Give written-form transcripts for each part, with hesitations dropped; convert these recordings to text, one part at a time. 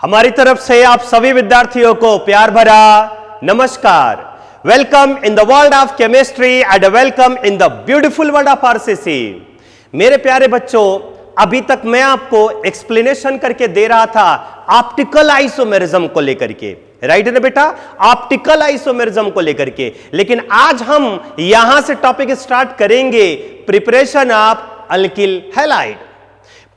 हमारी तरफ से आप सभी विद्यार्थियों को प्यार भरा नमस्कार। Welcome in the world of chemistry and welcome in the beautiful world of RCC. मेरे प्यारे बच्चों, अभी तक मैं आपको एक्सप्लेनेशन करके दे रहा था ऑप्टिकल आइसोमेरिज्म को लेकर के, राइट है ना बेटा, ऑप्टिकल आइसोमेरिज्म को लेकर के। लेकिन आज हम यहां से टॉपिक स्टार्ट करेंगे preparation of alkyl halide.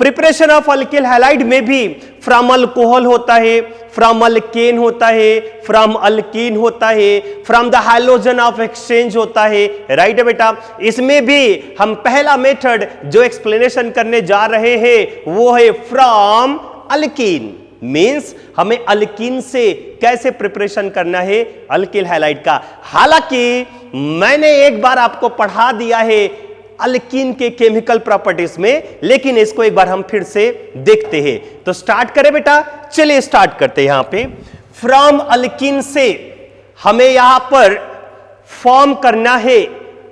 Preparation of alkyl halide में भी फ्रॉम अल्कोहल होता है, फ्रॉम अल्केन होता है, फ्रॉम अल्कीन होता है, from the halogen of exchange होता है, राइट है बेटा। इसमें भी हम पहला मेथड जो एक्सप्लेनेशन करने जा रहे हैं वो है फ्रॉम अल्कीन। मींस हमें अल्कीन से कैसे प्रिपरेशन करना है अल्किल हैलाइड का। हालांकि मैंने एक बार आपको पढ़ा दिया है अल्कीन के केमिकल प्रॉपर्टीज में, लेकिन इसको एक बार हम फिर से देखते हैं। तो स्टार्ट करें बेटा, चलिए स्टार्ट करते हैं। यहां पे फ्रॉम अल्कीन से हमें यहां पर फॉर्म करना है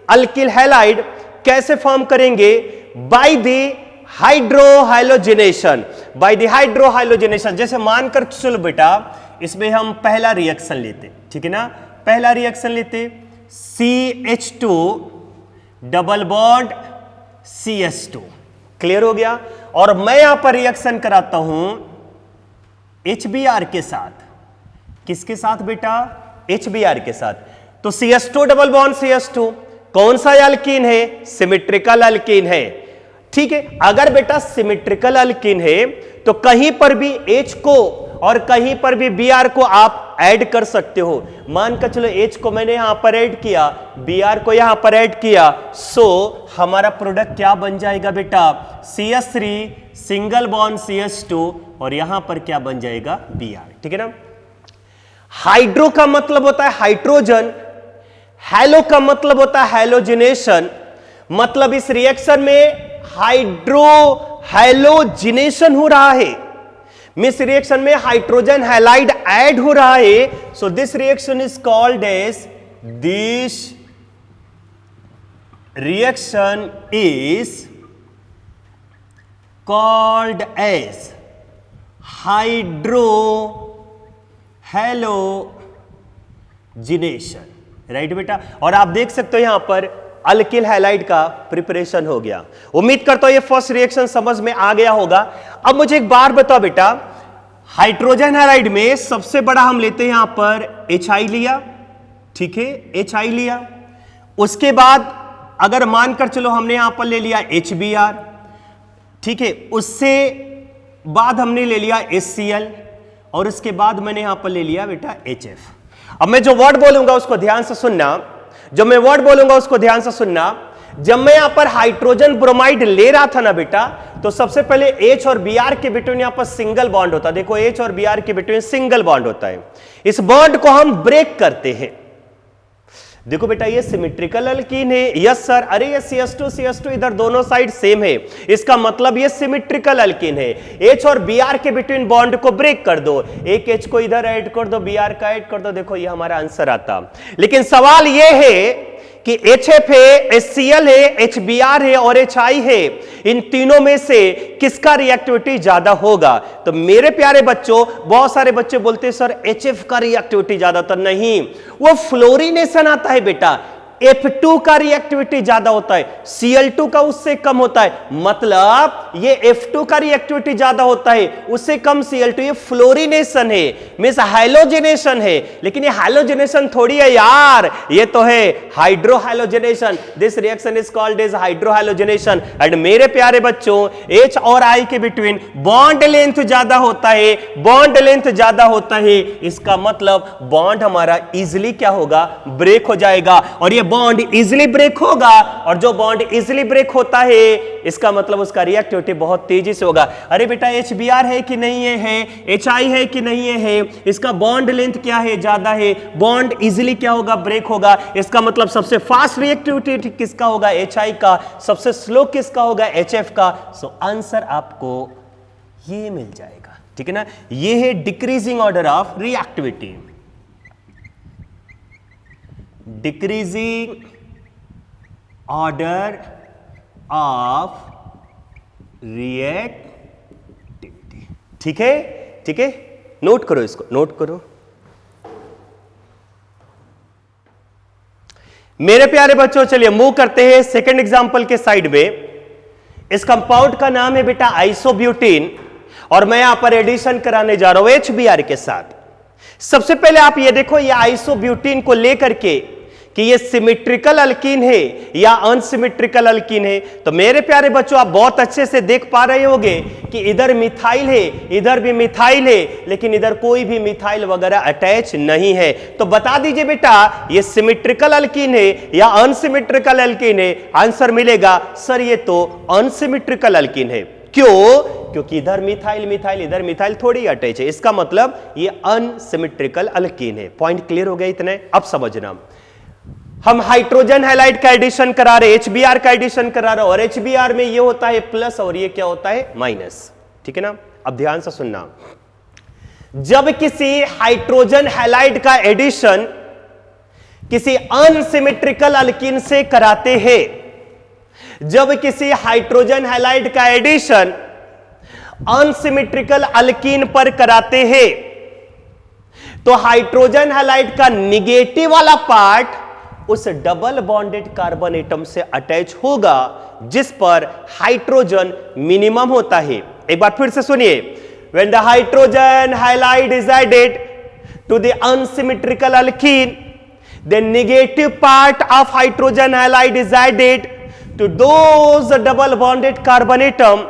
अल्किल हैलाइड। कैसे फॉर्म करेंगे? By the hydrohalogenation. By the hydrohalogenation, जैसे मानकर चलो बेटा इसमें हम पहला रिएक्शन लेते, ठीक है ना। पहला रिएक्शन लेते CH2 double bond CS2, clear हो गया। और मैं यहां पर रिएक्शन कराता हूं HBr के साथ। किसके साथ बेटा? HBr के साथ। तो CS2 डबल बॉन्ड CS2 कौन सा अल्कीन है? सिमेट्रिकल अल्कीन है, ठीक है। अगर बेटा सिमेट्रिकल अल्कीन है तो कहीं पर भी H को और कहीं पर भी Br को आप ऐड कर सकते हो। मान कर चलो H को मैंने यहां पर ऐड किया, Br को यहां पर ऐड किया, सो हमारा प्रोडक्ट क्या बन जाएगा बेटा? CS3 सिंगल बॉन्ड CS2 और यहां पर क्या बन जाएगा? Br, ठीक है ना। हाइड्रो का मतलब होता है हाइड्रोजन, हैलो का मतलब होता है हैलोजिनेशन। मतलब इस रिएक्शन में हाइड्रोहाइलोजिनेशन हो रहा है, मिस रिएक्शन में हाइड्रोजन हैलाइड ऐड हो रहा है। So this reaction is called as hydrohalogenation, right बेटा। और आप देख सकते हो यहां पर अल्किल हैलाइड का प्रिपरेशन हो गया। उम्मीद करता हूं ये फर्स्ट रिएक्शन समझ में आ गया होगा। अब मुझे एक बार बताओ बेटा, हाइड्रोजन हैलाइड में सबसे बड़ा हम लेते हैं यहां पर HI लिया, ठीक है, HI लिया। उसके बाद अगर मानकर चलो हमने यहां पर ले लिया HBr, ठीक है, उससे बाद हमने ले लिया HCl और उसके बाद मैंने यहां पर ले लिया बेटा HF। अब मैं जो वर्ड बोलूंगा उसको ध्यान से सुनना, जब मैं वर्ड बोलूंगा उसको ध्यान से सुनना। जब मैं यहां पर हाइड्रोजन ब्रोमाइड ले रहा था ना बेटा, तो सबसे पहले H और Br के बिटवीन यहां पर सिंगल बॉन्ड होता है। देखो H और Br के बिटवीन सिंगल बॉन्ड होता है। इस बॉन्ड को हम ब्रेक करते हैं। देखो बेटा ये सिमेट्रिकल अल्कीन है, यस सर। अरे ये CS2 इधर दोनों साइड सेम है, इसका मतलब ये सिमेट्रिकल अल्कीन है। H और Br के बिटवीन बॉन्ड को ब्रेक कर दो, एक H को इधर ऐड कर दो, Br का ऐड कर दो, देखो ये हमारा आंसर आता। लेकिन सवाल ये है कि HF है, HCl है, HBr है और HI है, इन तीनों में से किसका रिएक्टिविटी ज्यादा होगा? तो मेरे प्यारे बच्चों, बहुत सारे बच्चे बोलते हैं सर HF का रिएक्टिविटी ज्यादा। तो नहीं, वो फ्लोरीनेशन आता है बेटा, F2 का रिएक्टिविटी ज्यादा होता है, Cl2 का उससे कम होता है। मतलब ये F2 का रिएक्टिविटी ज्यादा होता है, उससे कम Cl2। ये फ्लोरीनेशन है, मींस हाइलोजिनेशन है। लेकिन ये हाइलोजिनेशन थोड़ी है यार, ये तो है hydrohalogenation. This reaction is called as hydrohalogenation. And मेरे प्यारे बच्चों, H और I के बिटवीन बॉन्ड लेंथ ज्यादा होता है, बॉन्ड लेंथ ज्यादा होता है, इसका मतलब बॉन्ड हमारा इजिली क्या होगा? ब्रेक हो जाएगा। और ये बॉन्ड इजिली ब्रेक होगा, और जो बॉन्ड इजिली ब्रेक होता है इसका मतलब उसका रिएक्टिविटी बहुत तेजी से होगा। अरे बेटा HBr है कि नहीं है, HI है कि नहीं है, इसका बॉन्ड लेंथ क्या है? ज्यादा है, बॉन्ड इजिली क्या होगा? ब्रेक होगा। इसका मतलब सबसे फास्ट रिएक्टिविटी किसका होगा? HI का। सबसे स्लो किसका होगा? HF का। सो आंसर आपको ये मिल जाएगा, ठीक है ना। ये है decreasing order of reactivity, decreasing order of reactivity, ठीक है, ठीक है। नोट करो, इसको नोट करो। मेरे प्यारे बच्चों चलिए मूव करते हैं सेकंड एग्जांपल के साइड में। इस कंपाउंड का नाम है बेटा आइसोब्यूटीन और मैं यहां पर एडिशन कराने जा रहा हूं HBr के साथ। सबसे पहले आप ये देखो, ये आइसोब्यूटीन को लेकर के कि ये सिमेट्रिकल अल्कीन है या अनसिमेट्रिकल अल्कीन है। तो मेरे प्यारे बच्चों आप बहुत अच्छे से देख पा रहे होंगे कि इधर मिथाइल है, इधर भी मिथाइल है, लेकिन इधर कोई भी मिथाइल वगैरह अटैच नहीं है। तो बता दीजिए बेटा ये सिमेट्रिकल अल्कीन है या अनसिमेट्रिकल अल्कीन है? आंसर मिलेगा सर ये तो अनसिमेट्रिकल अल्कीन है। क्यों? क्योंकि इधर मिथाइल मिथाइल, इधर मिथाइल थोड़ी अटैच है, इसका मतलब ये अनसिमेट्रिकल अल्कीन है। पॉइंट क्लियर हो गया इतने? अब समझना, हम हाइड्रोजन हैलाइड का एडिशन करा रहे, HBr का एडिशन करा रहे, और HBr में ये होता है प्लस और ये क्या होता है माइनस, ठीक है ना? अब ध्यान से सुनना, जब किसी हाइड्रोजन हैलाइड का एडिशन किसी अनसिमेट्रिकल अल्कीन से कराते हैं, जब किसी हाइड्रोजन हैलाइड का एडिशन अनसिमेट्रिकल अल्कीन पर कराते हैं, तो हाइड्रोजन हैलाइड का निगेटिव वाला पार्ट उस डबल बॉन्डेड कार्बन एटम से अटैच होगा जिस पर हाइड्रोजन मिनिमम होता है। एक बार फिर से सुनिए, when the hydrogen halide is added to the unsymmetrical alkene, the negative part of hydrogen halide is added to those double bonded carbon atom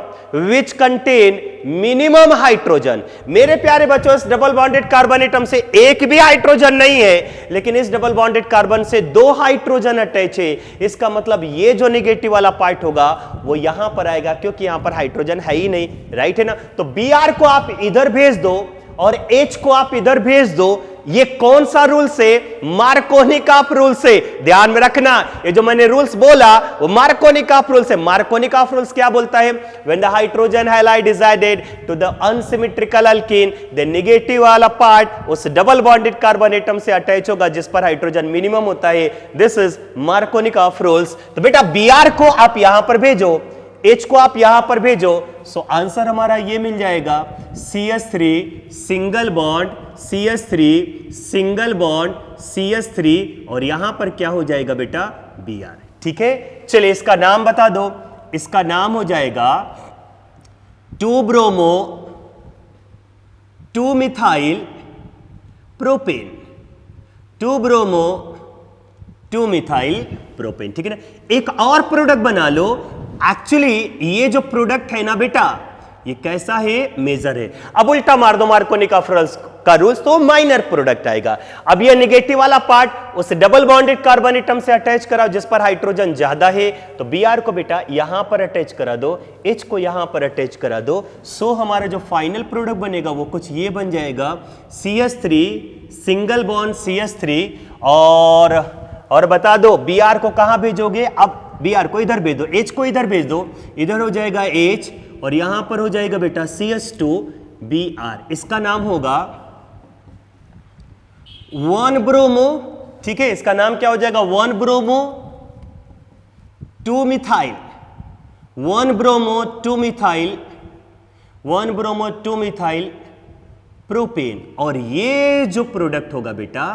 which contain minimum hydrogen. मेरे प्यारे बच्चों इस डबल बॉन्डेड कार्बन एटम से एक भी hydrogen नहीं है, लेकिन इस डबल बॉन्डेड कार्बन से 2 हाइड्रोजन अटैच है। इसका मतलब ये जो नेगेटिव वाला पार्ट होगा वो यहां पर आएगा, क्योंकि यहां पर हाइड्रोजन है ही नहीं, राइट है ना? तो Br को आप इधर भेज दो और H को आप इधर भेज दो। ये कौन सा रूल से? मार्कोनिकॉफ रूल से। ध्यान में रखना, ये जो मैंने रूल्स बोला वो मार्कोनिकॉफ रूल से। मार्कोनिकॉफ रूल्स क्या बोलता है? When the hydrogen halide is added to the unsymmetrical alkene, the negative वाला पार्ट उस डबल बॉन्डेड कार्बन एटम से अटैच होगा जिस पर हाइड्रोजन मिनिमम होता है। This is Markovnikov rules. तो बेटा Br को आप यहां पर भेजो, H को आप यहां पर भेजो, सो आंसर हमारा ये मिल जाएगा CH3 single bond CH3 single bond CH3, और यहां पर क्या हो जाएगा बेटा Br, ठीक है? चलिए इसका नाम बता दो, इसका नाम हो जाएगा 2 bromo 2 methyl propane, 2 bromo 2 methyl propane, ठीक है ना? एक और प्रोडक्ट बना लो। एक्चुअली ये जो प्रोडक्ट है ना बेटा, ये कैसा है? मेजर है। अब उल्टा मार दो मार्कोनिकॉफ का रूल्स, तो माइनर प्रोडक्ट आएगा। अब ये नेगेटिव वाला पार्ट उस डबल बॉन्डेड कार्बन एटम से अटैच कराओ जिस पर हाइड्रोजन ज्यादा है, तो Br को बेटा यहां पर अटैच करा दो, H को यहां पर अटैच करा दो। सो हमारा जो फाइनल प्रोडक्ट बनेगा वो कुछ ये बन जाएगा CH3 सिंगल बॉन्ड CH3, और बता दो Br को कहां भेजोगे? अब Br को इधर भेज दो, H को इधर भेज दो, इधर हो जाएगा H और यहां पर हो जाएगा बेटा CH2Br। इसका नाम होगा 1 ब्रोमो, ठीक है? इसका नाम क्या हो जाएगा? 1 bromo 2 methyl, 1 bromo 2 methyl, 1 bromo 2 methyl propane. और ये जो प्रोडक्ट होगा बेटा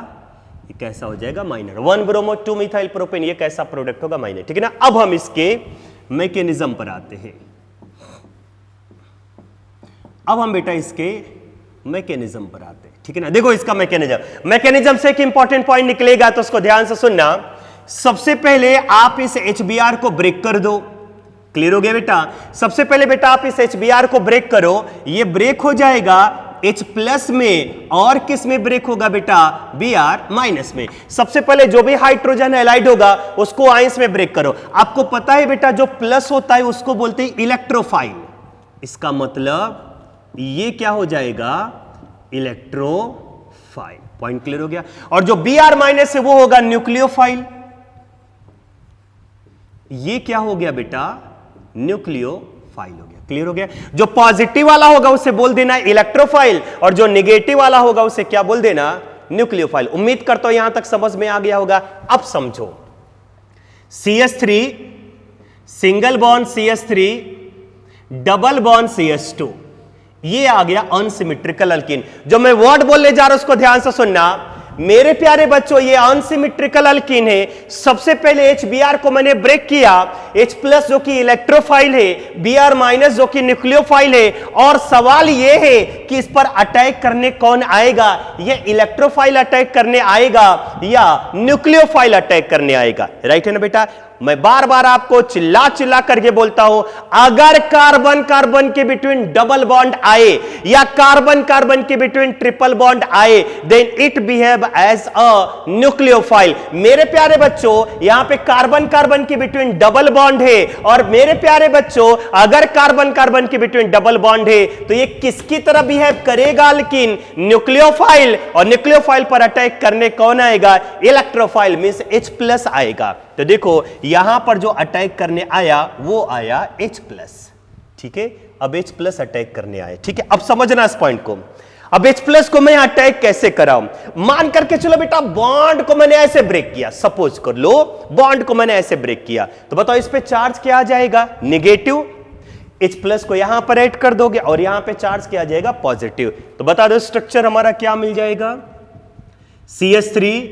ये कैसा हो जाएगा? माइनर। 1 ब्रोमो 2 मिथाइल प्रोपेन, ये कैसा प्रोडक्ट होगा? माइनर, ठीक है ना? अब हम इसके मैकेनिज्म पर आते हैं। अब हम बेटा इसके मैकेनिज्म पर आते हैं, ठीक है ना? देखो इसका मैकेनिज्म से एक इंपॉर्टेंट पॉइंट निकलेगा, तो उसको ध्यान से सुनना। सबसे पहले आप इस HBr को ब्रेक कर दो। क्लियर हो गया बेटा? सबसे पहले बेटा आप इस HBr को ब्रेक करो, ये ब्रेक हो जाएगा H प्लस में, और किस में ब्रेक होगा बेटा? Br माइनस में। सबसे पहले जो भी हाइड्रोजन हैलाइड होगा उसको आयंस में ब्रेक करो। आपको पता है बेटा जो प्लस होता है उसको बोलते हैं इलेक्ट्रोफाइल। इसका मतलब ये क्या हो जाएगा? इलेक्ट्रोफाइल। पॉइंट क्लियर हो गया? और जो Br माइनस है वो होगा न्यूक्लियोफाइल। ये क्या हो गया बेटा? न्यूक्लियोफाइल हो गया। क्लियर हो गया? जो पॉजिटिव वाला होगा उसे बोल देना इलेक्ट्रोफाइल, और जो नेगेटिव वाला होगा उसे क्या बोल देना? न्यूक्लियोफाइल। उम्मीद करता हूं यहां तक समझ में आ गया होगा। अब समझो, CH3 single bond CH3 double bond CH2, ये आ गया अनसिमेट्रिकल अल्कीन। जो मैं वर्ड बोलने जा रहा हूं उसको ध्यान से सुनना मेरे प्यारे बच्चों, ये अनसिमेट्रिकल अल्कीन है। सबसे पहले HBr को मैंने ब्रेक किया, H प्लस जो कि इलेक्ट्रोफाइल है, Br माइनस जो कि न्यूक्लियोफाइल है। और सवाल ये है कि इस पर अटैक करने कौन आएगा, ये इलेक्ट्रोफाइल अटैक करने आएगा या न्यूक्लियोफाइल अटैक करने आएगा, राइट है ना बेटा। मैं बार बार आपको चिल्ला चिल्ला करके बोलता हूं, अगर कार्बन कार्बन के बिटवीन डबल बॉन्ड आए या कार्बन कार्बन के बिटवीन ट्रिपल बॉन्ड आए, then it behave as a nucleophile. मेरे प्यारे बच्चों, यहां पे कार्बन कार्बन के बिटवीन डबल बॉन्ड है, और मेरे प्यारे बच्चों अगर कार्बन कार्बन के बिटवीन डबल बॉन्ड है तो ये किसकी तरह बिहेव करेगा, लेकिन न्यूक्लियोफाइल। और न्यूक्लियोफाइल पर अटैक करने कौन आएगा, इलेक्ट्रोफाइल मींस H प्लस आएगा। तो देखो यहां पर जो अटैक करने आया वो आया H प्लस, ठीक है। अब H प्लस अटैक करने आया, ठीक है। अब समझना इस पॉइंट को। अब H प्लस को मैं अटैक कैसे कराऊं, मान करके चलो बेटा बॉन्ड को मैंने ऐसे ब्रेक किया, सपोज कर लो बॉन्ड को मैंने ऐसे ब्रेक किया, तो बताओ इस पे चार्ज क्या आ जाएगा, नेगेटिव। H प्लस को यहां पर ऐड कर दोगे और यहां पे चार्ज क्या आ जाएगा, पॉजिटिव। तो बता दो स्ट्रक्चर हमारा क्या मिल जाएगा, CH3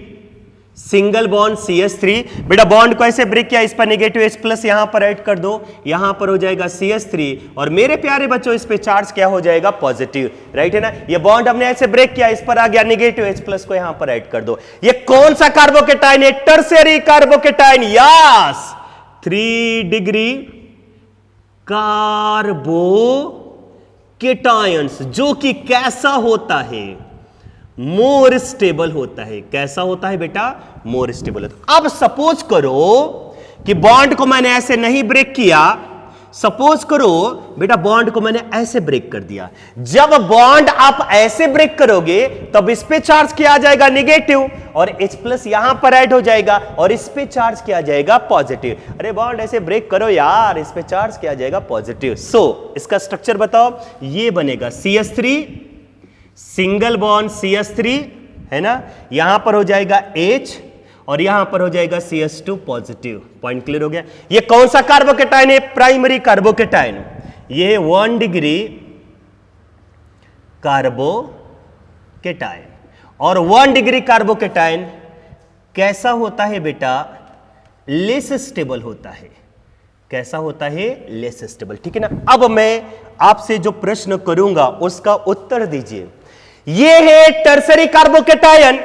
सिंगल बॉन्ड CH3। बेटा बॉन्ड को ऐसे ब्रेक किया, इस पर नेगेटिव H प्लस यहां पर ऐड कर दो, यहां पर हो जाएगा CH3। और मेरे प्यारे बच्चों इस पे चार्ज क्या हो जाएगा, पॉजिटिव, राइट है ना। ये बॉन्ड हमने ऐसे ब्रेक किया, इस पर आ गया नेगेटिव H प्लस को यहां पर ऐड कर दो। ये कौन सा कार्बोकेटाइन है, tertiary carbocation, yes 3 degree carbocations, जो कि कैसा होता है, मोर स्टेबल होता है। कैसा होता है बेटा, मोर स्टेबल होता है। अब सपोज करो कि बॉन्ड को मैंने ऐसे नहीं ब्रेक किया, सपोज करो बेटा बॉन्ड को मैंने ऐसे ब्रेक कर दिया। जब बॉन्ड आप ऐसे ब्रेक करोगे तब इस पे चार्ज किया जाएगा नेगेटिव, और H प्लस यहां पर ऐड हो जाएगा, और इस पे चार्ज किया जाएगा पॉजिटिव। अरे बॉन्ड ऐसे ब्रेक करो यार, इस पे चार्ज किया जाएगा पॉजिटिव। सो इसका स्ट्रक्चर बताओ, ये बनेगा CH3 सिंगल बॉन्ड CH3 है ना, यहां पर हो जाएगा H और यहां पर हो जाएगा CH2 पॉजिटिव। पॉइंट क्लियर हो गया। ये कौन सा कार्बोकेटाइन है, प्राइमरी कार्बोकेटाइन। ये 1 डिग्री कार्बोकेटाइन, और 1 डिग्री कार्बोकेटाइन कैसा होता है बेटा, लेस स्टेबल होता है। कैसा होता है, लेस स्टेबल, ठीक है ना। अब मैं आपसे जो प्रश्न करूंगा उसका उत्तर दीजिए। ये है टर्सरी कार्बोकेटाइन,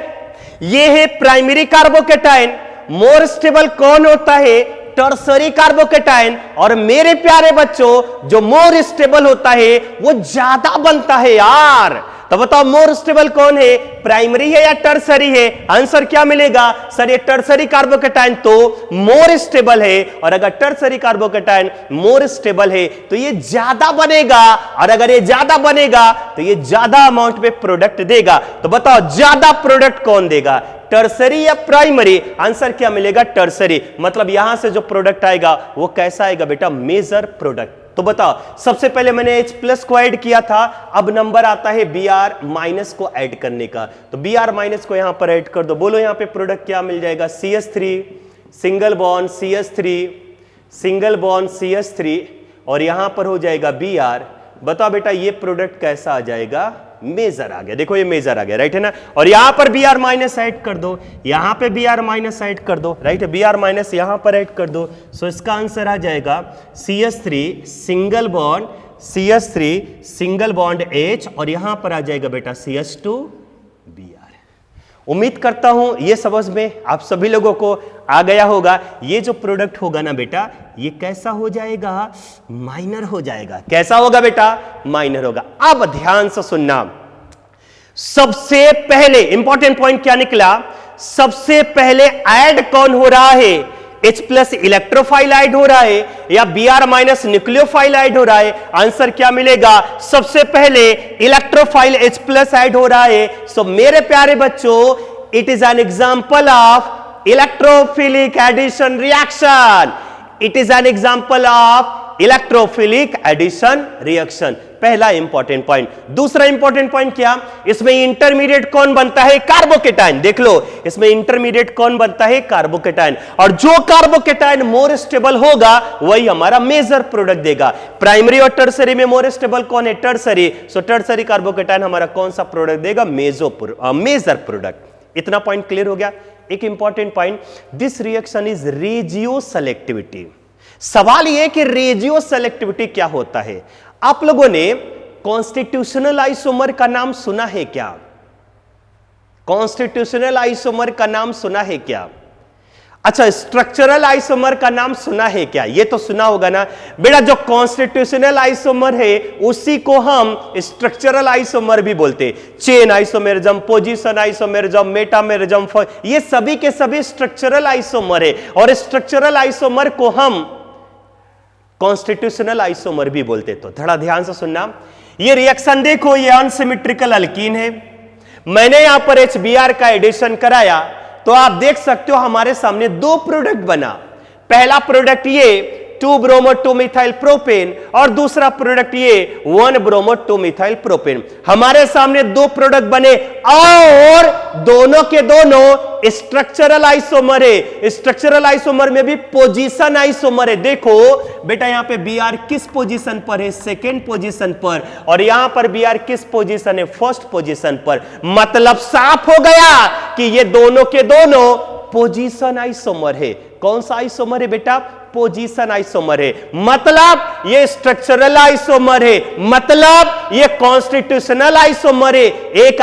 ये है प्राइमरी कार्बोकेटाइन। मोर स्टेबल कौन होता है, टर्सरी कार्बोकेटाइन। और मेरे प्यारे बच्चों जो मोर स्टेबल होता है वो ज्यादा बनता है यार। तो बताओ मोर स्टेबल कौन है, प्राइमरी है या टर्सरी है। आंसर क्या मिलेगा, सर ये टर्सरी कार्बोकेटाइन तो मोर स्टेबल है, और अगर टर्सरी कार्बोकेटाइन मोर स्टेबल है तो ये ज्यादा बनेगा, और अगर ये ज्यादा बनेगा तो ये ज्यादा अमाउंट में प्रोडक्ट देगा। तो बताओ ज्यादा प्रोडक्ट कौन देगा, टर्सरी या प्राइमरी। आंसर क्या मिलेगा, टर्सरी। मतलब यहां से जो प्रोडक्ट आएगा वो कैसा आएगा बेटा, मेजर प्रोडक्ट। तो बताओ सबसे पहले मैंने H प्लस को ऐड किया था, अब नंबर आता है Br माइनस को ऐड करने का। तो Br माइनस को यहां पर ऐड कर दो, बोलो यहां पे प्रोडक्ट क्या मिल जाएगा, CH3 single bond CH3 single bond CH3, और यहां पर हो जाएगा Br। बताओ बेटा ये प्रोडक्ट कैसा आ जाएगा, मेजर आ गया। देखो ये मेजर आ गया, राइट है ना। और यहां पर Br माइनस ऐड कर दो, यहां पे Br माइनस ऐड कर दो, राइट है। Br माइनस यहां पर ऐड कर दो। सो इसका आंसर आ जाएगा CH3 single bond CH3 single bond H, और यहां पर आ जाएगा बेटा CH2 Br। उम्मीद करता हूं ये समझ में आप सभी लोगों को आ गया होगा। ये जो प्रोडक्ट होगा ना बेटा ये कैसा हो जाएगा, माइनर हो जाएगा। कैसा होगा बेटा, माइनर होगा। अब ध्यान से सुनना, सबसे पहले इंपॉर्टेंट पॉइंट क्या निकला, सबसे पहले ऐड कौन हो रहा है, H प्लस इलेक्ट्रोफाइल ऐड हो रहा है या Br माइनस न्यूक्लियोफाइल ऐड हो रहा है। आंसर क्या मिलेगा, सबसे पहले इलेक्ट्रोफाइल H प्लस ऐड हो रहा है। सो मेरे प्यारे बच्चों it is an example of electrophilic addition reaction. It is an example of electrophilic addition reaction. पहला इंपॉर्टेंट पॉइंट। दूसरा इंपॉर्टेंट पॉइंट क्या, इसमें इंटरमीडिएट कौन बनता है, कार्बोकेटाइन। देख लो इसमें इंटरमीडिएट कौन बनता है, कार्बोकेटाइन। और जो कार्बोकेटाइन मोर स्टेबल होगा वही हमारा मेजर प्रोडक्ट देगा। प्राइमरी और टर्सरी में मोर स्टेबल कौन है, टर्सरी। सो टर्सरी कार्बोकेटाइन हमारा कौन सा प्रोडक्ट देगा, मेजर प्रोडक्ट। इतना पॉइंट क्लियर हो गया। एक important point, this reaction is regioselectivity. सवाल यह कि रेजियो सेलेक्टिविटी क्या होता है। आप लोगों ने कॉन्स्टिट्यूशनल आइसोमर का नाम सुना है क्या, कॉन्स्टिट्यूशनल आइसोमर का नाम सुना है क्या? अच्छा, स्ट्रक्चरल आइसोमर का नाम सुना है क्या? ये तो सुना होगा ना बेटा। जो कॉन्स्टिट्यूशनल आइसोमर है उसी को हम स्ट्रक्चरल आइसोमर भी बोलते हैं। Chain isomerism, position isomerism, metamerism, ये सभी के सभी स्ट्रक्चरल आइसोमर है। और स्ट्रक्चरल आइसोमर को हम कॉन्स्टिट्यूशनल आइसोमर भी बोलते। तो थोड़ा ध्यान से सुनना। ये रिएक्शन देखो, ये अनसिमेट्रिकल अल्कीन है। मैंने यहां पर HBr का एडिशन कराया तो आप देख सकते हो हमारे सामने दो प्रोडक्ट बना। पहला प्रोडक्ट ये 2 ब्रोमो 2 मिथाइल प्रोपेन और दूसरा प्रोडक्ट ये 1 ब्रोमो 2 मिथाइल प्रोपेन। हमारे सामने दो प्रोडक्ट बने और दोनों के दोनों स्ट्रक्चरल आइसोमर है। स्ट्रक्चरल आइसोमर में भी पोजीशन आइसोमर है। देखो बेटा यहां पे Br किस पोजीशन पर है, सेकेंड पोजीशन पर, और यहां पर Br किस पोजीशन है, फर्स्ट पोजीशन पर। मतलब साफ हो गया कि ये दोनों के दोनों पोजीशन आइसोमर है। कौन सा आइसोमर है बेटा, पोजीशन आइसोमर है। मतलब ये स्ट्रक्चरल आइसोमर है, मतलब ये कॉन्स्टिट्यूशनल आइसोमर है। एक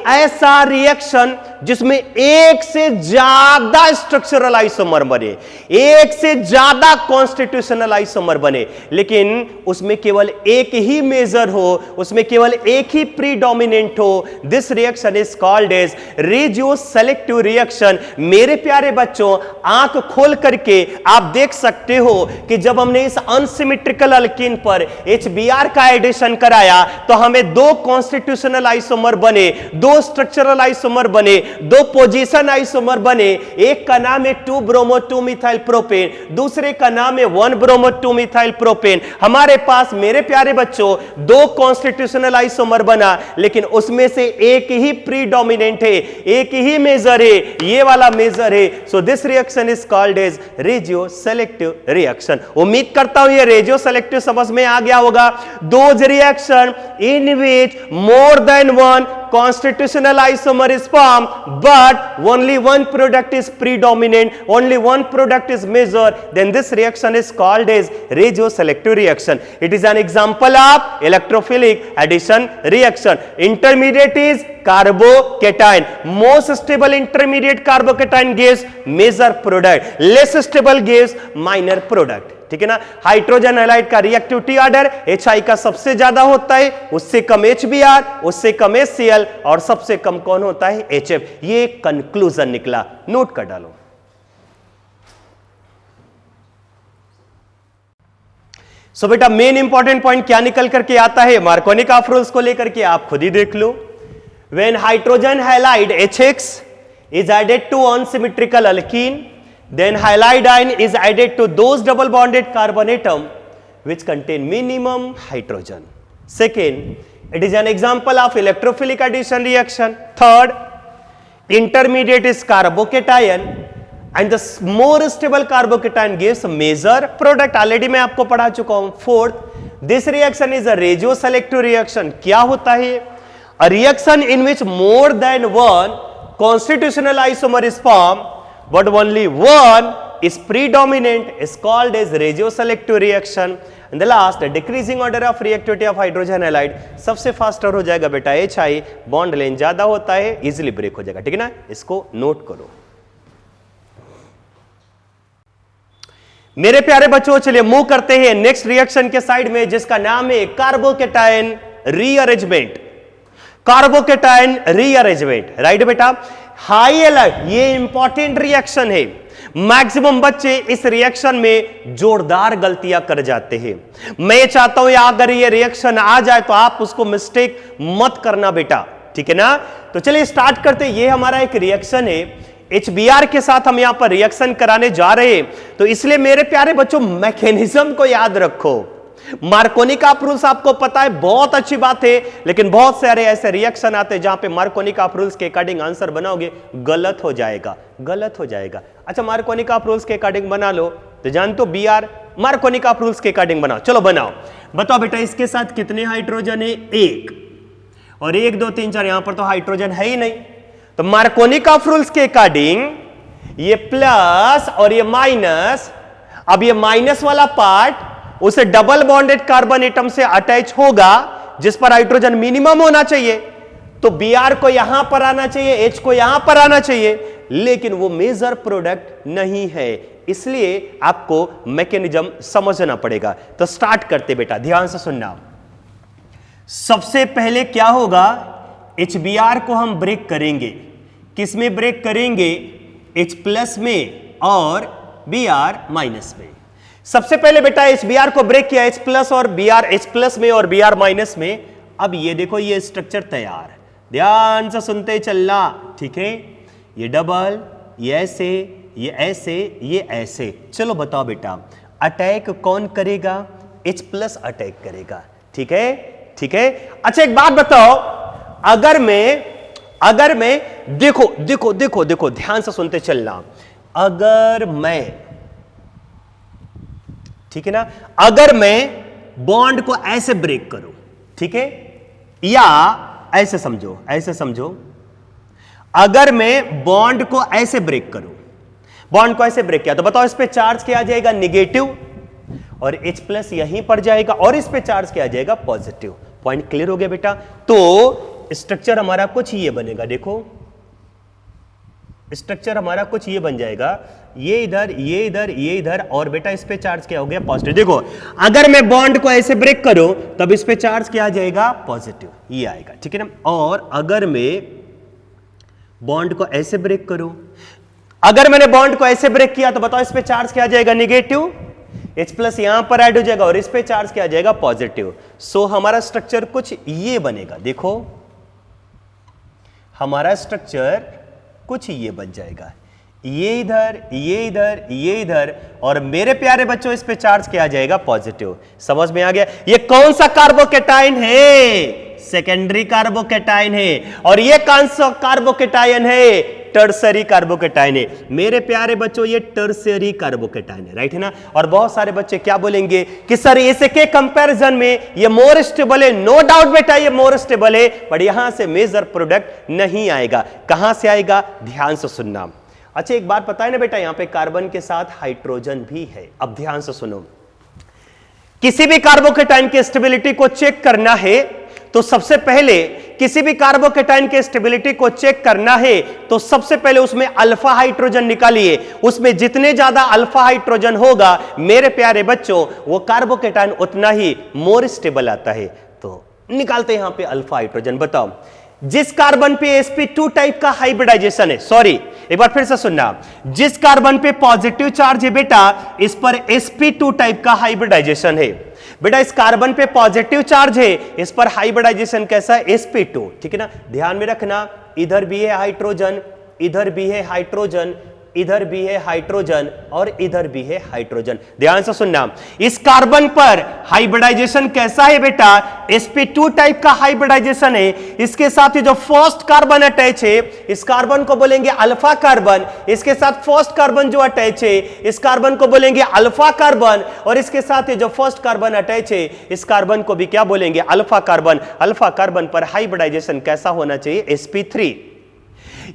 ऐसा रिएक्शन जिसमें एक से ज्यादा स्ट्रक्चरल आइसोमर बने, एक से ज्यादा कॉन्स्टिट्यूशनल आइसोमर बने, लेकिन उसमें केवल एक ही मेजर हो, उसमें केवल एक ही प्रीडोमिनेंट हो। This reaction is called as regioselective reaction. मेरे प्यारे बच्चों, आंख खोल करके आप देख सकते हो कि जब हमने इस अनसिमेट्रिकल अल्कीन पर HBr का एडिशन कराया तो हमें दो कॉन्स्टिट्यूशनल आइसोमर बने, दो स्ट्रक्चरल आइसोमर बने, दो पोजीशन आइसोमर बने। एक का नाम है 2 ब्रोमो 2 मिथाइल प्रोपेन, दूसरे का नाम है 1 ब्रोमो 2 मिथाइल प्रोपेन। हमारे पास मेरे प्यारे बच्चों दो कॉन्स्टिट्यूशनल आइसोमर बना, लेकिन उसमें से एक ही प्रीडोमिनेंट है, एक ही मेजर है, ये वाला मेजर है। So this reaction is called as regioselective reaction. उम्मीद करता हूं ये रेजियो सेलेक्टिव समझ में आ गया होगा। Those reaction in which more than one constitutional isomer is formed, but only one product is predominant, only one product is major, then this reaction is called as regioselective reaction. It is an example of electrophilic addition reaction. Intermediate is carbocation. Most stable intermediate carbocation gives major product, less stable gives minor product. ठीक है ना। Hydrogen halide का reactivity order HI का सबसे ज्यादा होता है, उससे कम HBr, उससे कम HCl और सबसे कम कौन होता है, HF। ये कंक्लूजन निकला, नोट कर डालो। सो बेटा मेन इंपॉर्टेंट पॉइंट क्या निकल करके आता है मार्कोनी ऑफ रूल्स को लेकर के आप खुद ही देख लो। When hydrogen halide HX is added to unsymmetrical alkene, then halide ion is added to those double bonded carbon atom which contain minimum hydrogen. Second, it is an example of electrophilic addition reaction. Third, intermediate is carbocation and the more stable carbocation gives major product. Already मैं आपको पढ़ा चुका हूं. Fourth, this reaction is a regioselective reaction. क्या होता है? A reaction in which more than one constitutional isomer is formed but only one is predominant is called as regioselective reaction. And the last, decreasing order of reactivity of hydrogen halide. सबसे faster हो जाएगा बेटा HI, bond length ज्यादा होता है, easily break हो जाएगा। ठीक है ना, इसको नोट करो मेरे प्यारे बच्चों। चलिए मूव करते हैं नेक्स्ट रिएक्शन के साइड में, जिसका नाम है carbocation rearrangement. Carbocation rearrangement, right बेटा। हाई अलर्ट, ये इंपॉर्टेंट रिएक्शन है। मैक्सिमम बच्चे इस रिएक्शन में जोरदार गलतियां कर जाते हैं। मैं चाहता हूं अगर ये रिएक्शन आ जाए तो आप उसको मिस्टेक मत करना बेटा, ठीक है ना। तो चलिए स्टार्ट करते हैं। ये हमारा एक रिएक्शन है, HBr के साथ हम यहां पर रिएक्शन कराने जा रहे हैं, तो इसलिए मेरे प्यारे बच्चों मैकेनिज्म को याद रखो। मार्कोनी का रूल्स आपको पता है, बहुत अच्छी बात है, लेकिन बहुत सारे ऐसे रिएक्शन आते हैं जहां पे मार्कोनी का रूल्स के अकॉर्डिंग आंसर बनाओगे गलत हो जाएगा, गलत हो जाएगा। अच्छा, मार्कोनी का रूल्स के अकॉर्डिंग बना लो तो जान तो Br मार्कोनी का रूल्स के अकॉर्डिंग बनाओ। चलो बनाओ, बताओ बेटा इसके साथ कितने हाइड्रोजन है? 1 और 1 2 3 4, यहां पर तो हाइड्रोजन है ही नहीं, तो मार्कोनी का रूल्स के अकॉर्डिंग ये प्लस और ये माइनस, अब ये माइनस वाला पार्ट उसे डबल बॉन्डेड कार्बन एटम से अटैच होगा जिस पर हाइड्रोजन मिनिमम होना चाहिए, तो Br को यहां पर आना चाहिए, H को यहां पर आना चाहिए, लेकिन वो मेजर प्रोडक्ट नहीं है, इसलिए आपको मैकेनिज्म समझना पड़ेगा। तो स्टार्ट करते बेटा, ध्यान से सुनना। सबसे पहले क्या होगा, HBr को हम ब्रेक करेंगे। किस में ब्रेक करेंगे? H प्लस में और Br माइनस में। सबसे पहले बेटा HBr को ब्रेक किया, H प्लस और Br, H प्लस में और Br माइनस में। अब ये देखो ये स्ट्रक्चर तैयार, ध्यान से सुनते चलना, ठीक है? ये डबल, ये ऐसे, ये ऐसे, ये ऐसे। चलो बताओ बेटा अटैक कौन करेगा? H प्लस अटैक करेगा, ठीक है? ठीक है। अच्छा एक बात बताओ, अगर मैं देखो देखो देखो देखो ध्यान से सुनते चलना, अगर मैं, ठीक है ना, अगर मैं बॉन्ड को ऐसे ब्रेक करूं, ठीक है, या ऐसे समझो, ऐसे समझो, अगर मैं बॉन्ड को ऐसे ब्रेक करूं, बॉन्ड को ऐसे ब्रेक किया तो बताओ इस पे चार्ज क्या आ जाएगा? निगेटिव, और H प्लस यहीं पर जाएगा और इस पे चार्ज क्या आ जाएगा? पॉजिटिव। पॉइंट क्लियर हो गया बेटा? तो स्ट्रक्चर हमारा कुछ ये बनेगा, देखो स्ट्रक्चर हमारा कुछ ये बन जाएगा, ये इधर, ये इधर, ये इधर, और बेटा इस पे चार्ज क्या हो गया? पॉजिटिव। देखो अगर मैं बॉन्ड को ऐसे ब्रेक करूं तब इस पे चार्ज क्या आ जाएगा? पॉजिटिव, ये आएगा, ठीक है ना। और अगर मैं बॉन्ड को ऐसे ब्रेक करूं, अगर मैंने बॉन्ड को ऐसे ब्रेक किया तो बताओ इस पे चार्ज क्या आ जाएगा? निगेटिव, H प्लस यहां पर ऐड हो जाएगा और इस पे चार्ज क्या आ जाएगा? पॉजिटिव। सो हमारा स्ट्रक्चर कुछ ये बनेगा, देखो हमारा स्ट्रक्चर कुछ ये बन जाएगा, ये इधर, ये इधर, ये इधर, और मेरे प्यारे बच्चों इस पे चार्ज क्या आ जाएगा? पॉजिटिव। समझ में आ गया? ये कौन सा कार्बोकेटाइन है? सेकेंडरी कार्बोकेटाइन है। और ये कौन सा कार्बोकेटाइन है? टर्सरी कार्बोकेटाइन है। मेरे प्यारे बच्चों ये टर्सरी कार्बोकेटाइन है, राइट है ना। और बहुत सारे बच्चे क्या बोलेंगे कि सर इसे के कंपैरिजन में ये मोर स्टेबल है। नो डाउट बेटा ये मोर स्टेबल है, बट यहां से मेजर प्रोडक्ट नहीं आएगा। कहां से आएगा? ध्यान से सुनना। अच्छा एक बात पता है ना बेटा, यहां पे कार्बन के साथ हाइड्रोजन भी है। अब ध्यान से सुनो, किसी भी कार्बोकेटाइन की स्टेबिलिटी को चेक करना है तो सबसे पहले, किसी भी कार्बोकेटाइन के स्टेबिलिटी को चेक करना है तो सबसे पहले उसमें अल्फा हाइड्रोजन निकालिए। उसमें जितने ज्यादा अल्फा हाइड्रोजन होगा मेरे प्यारे बच्चों, वो कार्बोकेटाइन उतना ही मोर स्टेबल आता है। तो निकालते हैं यहां पे अल्फा हाइड्रोजन। बताओ जिस कार्बन पे sp2 टाइप का हाइब्रिडाइजेशन है, सॉरी एक बार फिर से सुनना, जिस कार्बन पे पॉजिटिव चार्ज है बेटा इस पर sp2 टाइप का हाइब्रिडाइजेशन है। बेटा इस कार्बन पे पॉजिटिव चार्ज है, इस पर हाइब्रिडाइजेशन कैसा है? sp2, ठीक है ना। ध्यान में रखना, इधर भी है हाइड्रोजन, इधर भी है हाइड्रोजन, इधर भी है हाइड्रोजन और इधर भी है हाइड्रोजन। ध्यान से सुनना, इस कार्बन पर हाइब्रिडाइजेशन कैसा है बेटा? sp2 टाइप का हाइब्रिडाइजेशन है। इसके साथ ही जो फर्स्ट कार्बन अटैच है इस कार्बन को बोलेंगे अल्फा कार्बन। इसके साथ फर्स्ट कार्बन जो अटैच है इस कार्बन को बोलेंगे अल्फा कार्बन, और इसके साथ ही जो फर्स्ट कार्बन अटैच है इस कार्बन को भी क्या बोलेंगे? Alpha carbon. अल्फा कार्बन पर हाइब्रिडाइजेशन कैसा होना चाहिए? sp3।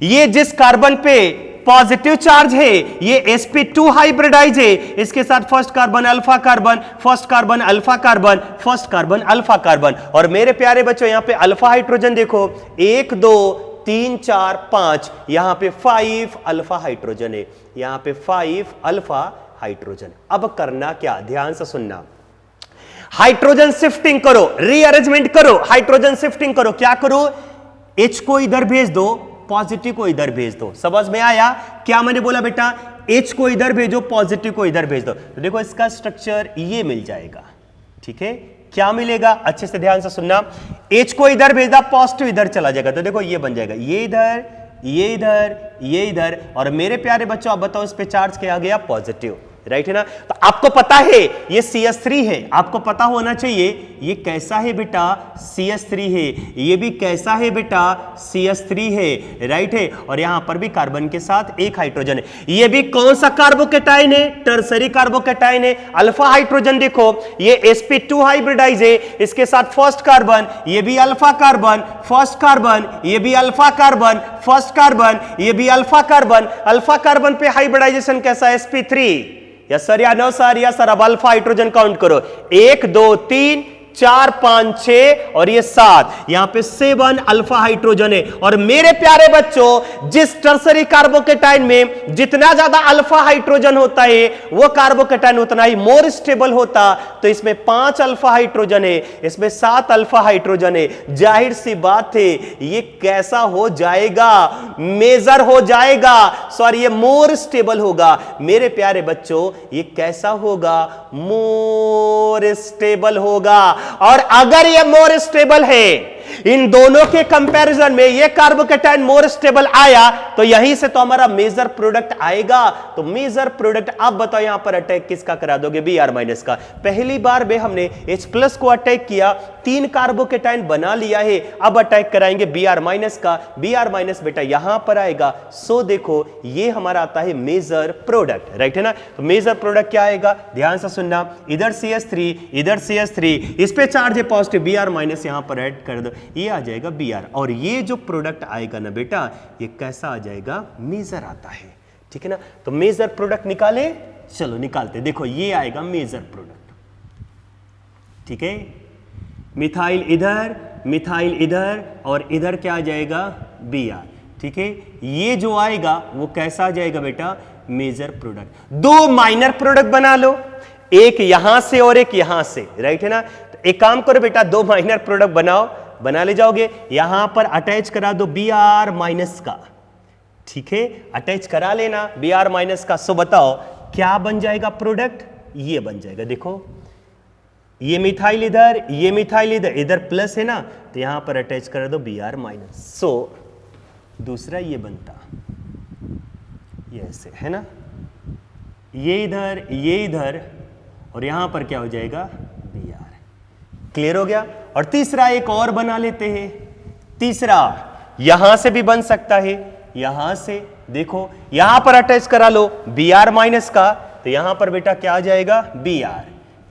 ये जिस कार्बन पे पॉजिटिव चार्ज है ये sp2 हाइब्रिडाइज है, इसके साथ first carbon alpha carbon, first carbon alpha carbon, first carbon alpha carbon. और मेरे प्यारे बच्चों यहां पे अल्फा हाइड्रोजन देखो 1 2 3 4 5, यहां पे 5 अल्फा हाइड्रोजन है, यहां पे 5 अल्फा हाइड्रोजन। अब करना क्या? ध्यान से सुनना, हाइड्रोजन शिफ्टिंग करो, रीअरेंजमेंट करो, हाइड्रोजन शिफ्टिंग करो। क्या करो? H को इधर भेज दो, पॉजिटिव को इधर भेज दो। समझ में आया क्या मैंने बोला बेटा? H को इधर भेजो, पॉजिटिव को इधर भेज दो। तो देखो इसका स्ट्रक्चर ये मिल जाएगा, ठीक है। क्या मिलेगा? अच्छे से ध्यान से सुनना, H को इधर भेजा, पॉजिटिव इधर चला जाएगा तो देखो ये बन जाएगा, ये इधर, ये इधर, ये इधर, और मेरे प्यारे बच्चों आप बताओ इस पे चार्ज क्या आ गया? पॉजिटिव, राइट है ना। तो आपको पता है ये CH3 है, आपको पता होना चाहिए ये कैसा है बेटा? CH3 है। ये भी कैसा है बेटा? CH3 है, राइट है। और यहां पर भी कार्बन के साथ एक हाइड्रोजन है। ये भी कौन सा कार्बोकेटाइन है? टर्सरी कार्बोकेटाइन है। अल्फा हाइड्रोजन देखो, ये sp2 हाइब्रिडाइज है, इसके साथ फर्स्ट कार्बन, ये भी अल्फा कार्बन, फर्स्ट कार्बन, ये भी अल्फा कार्बन, फर्स्ट कार्बन, ये भी अल्फा कार्बन। अल्फा कार्बन पे हाइब्रिडाइजेशन कैसा है? sp3। यस सर या नो सर? Yes sir. अब अल्फा हाइड्रोजन काउंट करो, 1 2 3 4 5 6 और ये 7, यहां पे 7 अल्फा हाइड्रोजन है। और मेरे प्यारे बच्चों जिस टर्सरी कार्बोकेटाइन में जितना ज्यादा अल्फा हाइड्रोजन होता है वो कार्बोकेटाइन उतना ही मोर स्टेबल होता। तो इसमें 5 अल्फा हाइड्रोजन है, इसमें 7 अल्फा हाइड्रोजन है। जाहिर सी बात है ये कैसा हो जाएगा? मेजर हो जाएगा, सॉरी ये मोर स्टेबल होगा। मेरे प्यारे बच्चों ये कैसा होगा? मोर स्टेबल होगा। और अगर ये मोर स्टेबल है, इन दोनों के कंपैरिजन में ये कार्बोकेटाइन मोर स्टेबल आया, तो यहीं से तो हमारा मेजर प्रोडक्ट आएगा। तो मेजर प्रोडक्ट आप बताओ यहां पर अटैक किसका करा दोगे? Br- का। पहली बार में हमने H+ को अटैक किया, 3 कार्बोकेटाइन बना लिया है, अब अटैक कराएंगे Br- का। Br- बेटा यहां पर आएगा। सो देखो ये हमारा आता है मेजर प्रोडक्ट, राइट है ना। तो मेजर प्रोडक्ट क्या आएगा? ध्यान से सुनना, इधर CH3, इधर CH3, इस पे चार्ज है पॉजिटिव, Br- यहां पर ऐड कर दो, ये आ जाएगा Br। और ये जो प्रोडक्ट आएगा ना बेटा ये कैसा आ जाएगा? मेजर आता है, ठीक है ना। तो मेजर प्रोडक्ट निकाले, चलो निकालते। देखो ये आएगा मेजर प्रोडक्ट, ठीक है। मिथाइल इधर, मिथाइल इधर, और इधर क्या आ जाएगा? Br, ठीक है। ये जो आएगा वो कैसा आ जाएगा बेटा? Major product. 2 माइनर प्रोडक्ट बना लो, एक यहां से और एक यहां से, राइट है ना। तो एक काम करो बेटा, 2 माइनर प्रोडक्ट बनाओ, बना ले जाओगे, यहां पर अटैच करा दो Br- का, ठीक है। अटैच करा लेना Br- का। सो बताओ क्या बन जाएगा प्रोडक्ट? ये बन जाएगा। देखो ये मिथाइल इधर, ये मिथाइल इधर, इधर प्लस है ना, तो यहां पर अटैच कर दो Br-। सो दूसरा ये बनता, ये ऐसे है ना, ये इधर, और यहां पर क्या हो जाएगा? Br। क्लियर हो गया। और तीसरा एक और बना लेते हैं। तीसरा यहां से भी बन सकता है, यहां से देखो यहां पर अटैच करा लो Br- का, तो यहां पर बेटा क्या आ जाएगा? Br।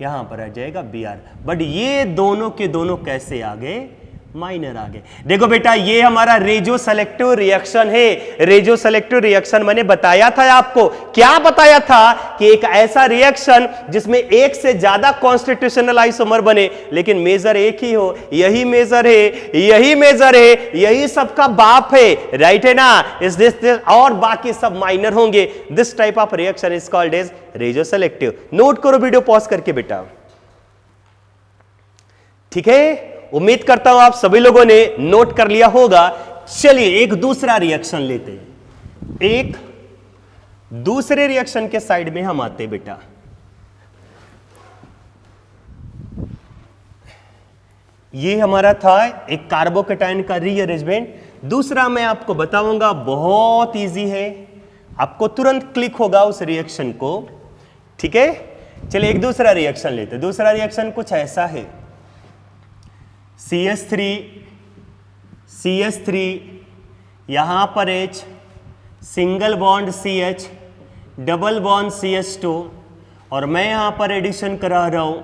यहां पर आ जाएगा Br। बट ये दोनों के दोनों कैसे आ गए? माइनर आ गए। देखो बेटा ये हमारा रेजो सेलेक्टिव रिएक्शन है। रेजो सेलेक्टिव रिएक्शन मैंने बताया था आपको, क्या बताया था? कि एक ऐसा रिएक्शन जिसमें एक से ज्यादा कॉन्स्टिट्यूशनल आइसोमर बने लेकिन मेजर एक ही हो। यही मेजर है, यही मेजर है, यही सबका बाप है, राइट है ना। इस दिस और बाकी सब माइनर होंगे। This type of reaction is called as regioselective. Note करो वीडियो पॉज करके बेटा, ठीक है। उम्मीद करता हूं आप सभी लोगों ने नोट कर लिया होगा। चलिए एक दूसरा रिएक्शन लेते हैं। एक दूसरे रिएक्शन के साइड में हम आते हैं बेटा। ये हमारा था एक कार्बोकेटाइन का रीअरेंजमेंट। दूसरा मैं आपको बताऊंगा, बहुत इजी है, आपको तुरंत क्लिक होगा उस रिएक्शन को, ठीक है। चलिए एक दूसरा रिएक्शन लेते हैं। दूसरा रिएक्शन कुछ ऐसा है, CH3 यहां पर H, single bond CH, double bond CH2, और मैं यहां पर एडिशन करा रहा हूं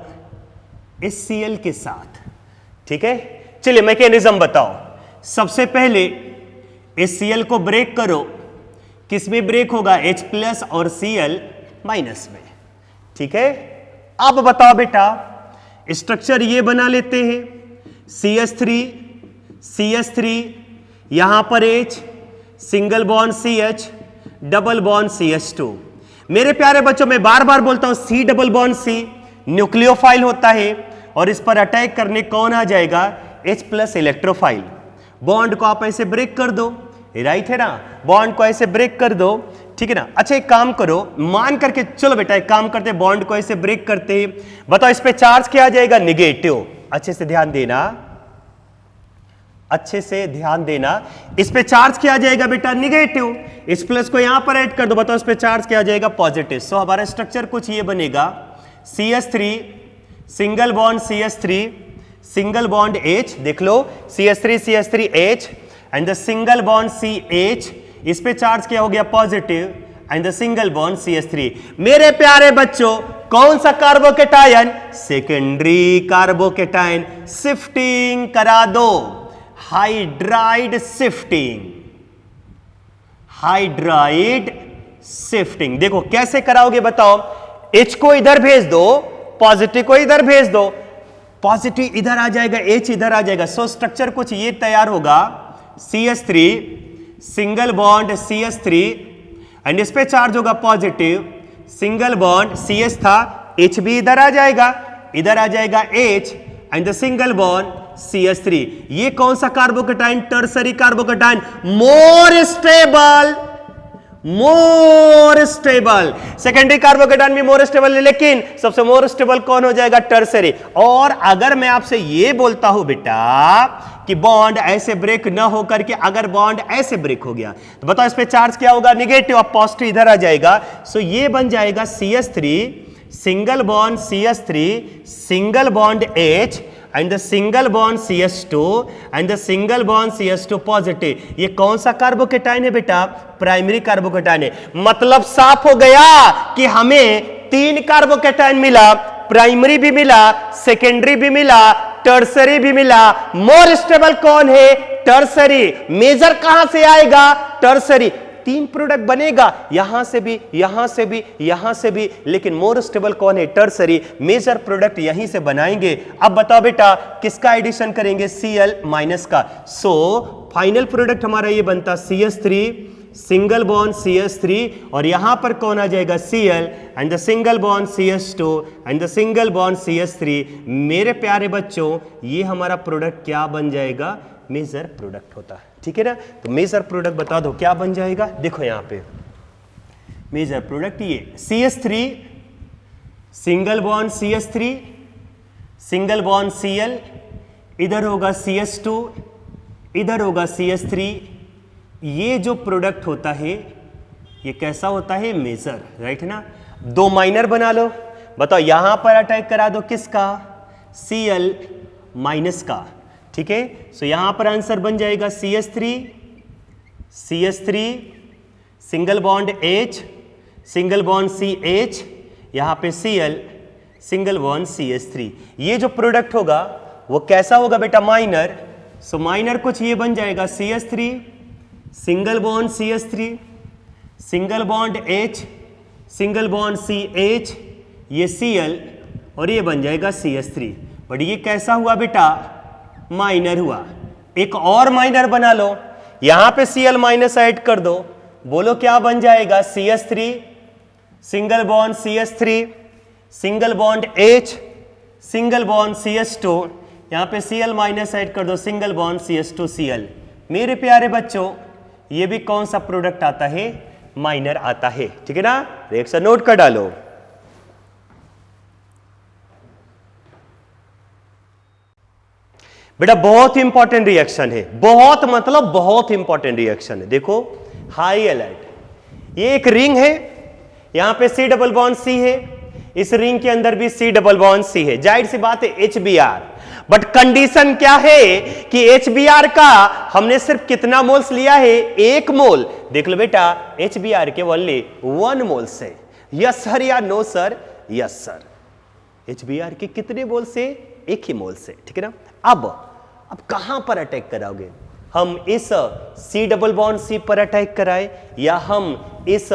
इस Cl के साथ, ठीक है। चलिए मैकेनिज्म बताओ। सबसे पहले इस Cl को ब्रेक करो, किस में ब्रेक होगा? H+ और Cl- में, ठीक है। अब बताओ बेटा स्ट्रक्चर ये बना लेते हैं, CH3 यहां पर H, single bond CH, double bond CH2। मेरे प्यारे बच्चों मैं बार बार बोलता हूं C double bond C nucleophile होता है, और इस पर अटैक करने कौन आ जाएगा? H+ electrophile. बॉन्ड को आप ऐसे ब्रेक कर दो, राइट है ना, बॉन्ड को ऐसे ब्रेक कर दो, ठीक है ना। अच्छा एक काम करो, मान करके चलो बेटा एक काम करते हैं, बॉन्ड को ऐसे ब्रेक करते हैं। बताओ इस पे चार्ज क्या आ जाएगा? निगेटिव। अच्छे से ध्यान देना, अच्छे से ध्यान देना। इस पे चार्ज किया जाएगा बेटा निगेटिव, इस प्लस को यहां पर ऐड कर दो, बताओ इस पे चार्ज किया जाएगा पॉजिटिव। सो हमारा स्ट्रक्चर कुछ ये बनेगा, CH3 single bond CH3 single bond H, देख लो CH3 and the single bond CH, इस पे चार्ज क्या हो गया positive and the single bond CH3। मेरे प्यारे बच्चों कौन सा कार्बोकेटायन? Secondary carbocation. शिफ्टिंग करा दो, हाइड्राइड शिफ्टिंग, हाइड्राइड शिफ्टिंग। देखो कैसे कराओगे बताओ, H को इधर भेज दो, पॉजिटिव को इधर भेज दो, पॉजिटिव इधर आ जाएगा, H इधर आ जाएगा। सो स्ट्रक्चर कुछ ये तैयार होगा, CH3 single bond CH3 and इस पे चार्ज होगा पॉजिटिव, सिंगल बॉन्ड CH था, H भी इधर आ जाएगा H and the single bond CH3। ये कौन सा carbocation? Tertiary carbocation, more stable, more stable. Secondary carbocation भी मोर स्टेबल है, लेकिन सबसे मोर स्टेबल कौन हो जाएगा? टर्सरी। और अगर मैं आपसे ये बोलता हूं बेटा कि बॉन्ड ऐसे ब्रेक ना हो करके अगर बॉन्ड ऐसे ब्रेक हो गया तो बताओ इस पे चार्ज क्या होगा? निगेटिव, अब पॉजिटिव इधर आ जाएगा। सो ये बन जाएगा CH3 single bond CH3 single bond H and the single bond CH2 and the single bond CH2 positive. ये कौन सा कार्बोकेटाइन है बेटा? प्राइमरी कार्बोकेटाइन है। मतलब साफ हो गया कि हमें 3 कार्बोकेटाइन मिला, प्राइमरी भी मिला, सेकेंडरी भी मिला, टर्सरी भी मिला। मोर स्टेबल कौन है? टर्सरी। मेजर कहां से आएगा? टर्सरी। 3 प्रोडक्ट बनेगा, यहां से भी, यहां से भी, यहां से भी, लेकिन मोर स्टेबल कौन है? टर्सरी। मेजर प्रोडक्ट यहीं से बनाएंगे। अब बताओ बेटा किसका एडिशन करेंगे? Cl माइनस का। सो फाइनल प्रोडक्ट हमारा ये बनता CH3 सिंगल बॉन्ड CH3 और यहां पर कौन आ जाएगा? Cl and the single bond CH2 and the single bond CH3। मेरे प्यारे बच्चों ये हमारा प्रोडक्ट क्या बन जाएगा? मेजर प्रोडक्ट होता है, ठीक है ना। तो मेजर प्रोडक्ट बता दो क्या बन जाएगा। देखो यहां पे मेजर प्रोडक्ट ये CH3 single bond CH3 single bond Cl, इधर होगा CH2, इधर होगा CH3। ये जो प्रोडक्ट होता है ये कैसा होता है? मेजर, राइट ना। 2 माइनर बना लो, बताओ यहां पर अटैक करा दो किसका? Cl माइनस का, ठीक है। सो यहां पर आंसर बन जाएगा CH3 single bond H single bond CH, यहां पे Cl सिंगल बॉन्ड CH3। ये जो प्रोडक्ट होगा वो कैसा होगा बेटा? माइनर। सो माइनर कुछ ये बन जाएगा CH3 single bond CH3 single bond H single bond CH, ये Cl और ये बन जाएगा CH3। बट ये कैसा हुआ बेटा? माइनर हुआ। एक और माइनर बना लो, यहां पे Cl माइनस ऐड कर दो, बोलो क्या बन जाएगा? CH3 single bond CH3 single bond H single bond CH2, यहां पे Cl माइनस ऐड कर दो, सिंगल बॉन्ड CH2 Cl। मेरे प्यारे बच्चों ये भी कौन सा प्रोडक्ट आता है? माइनर आता है, ठीक है ना। रिएक्शन नोट कर डालो। बेटा बहुत इंपॉर्टेंट रिएक्शन है, बहुत मतलब बहुत इंपॉर्टेंट रिएक्शन है। देखो हाई अलर्ट, ये एक रिंग है, यहां पे C डबल बॉन्ड C है, इस रिंग के अंदर भी C डबल बॉन्ड C है। जाहिर सी बात है HBr, बट कंडीशन क्या है कि HBr का हमने सिर्फ कितना मोल्स लिया है? 1 मोल। देख लो बेटा HBr के ओनली 1 मोल से। यस सर या no sir? Yes sir. HBr के कितने मोल से? 1 ही मोल से, ठीक है ना। अब कहां पर अटैक कराओगे? हम इस C डबल बॉन्ड C पर अटैक कराए या हम इस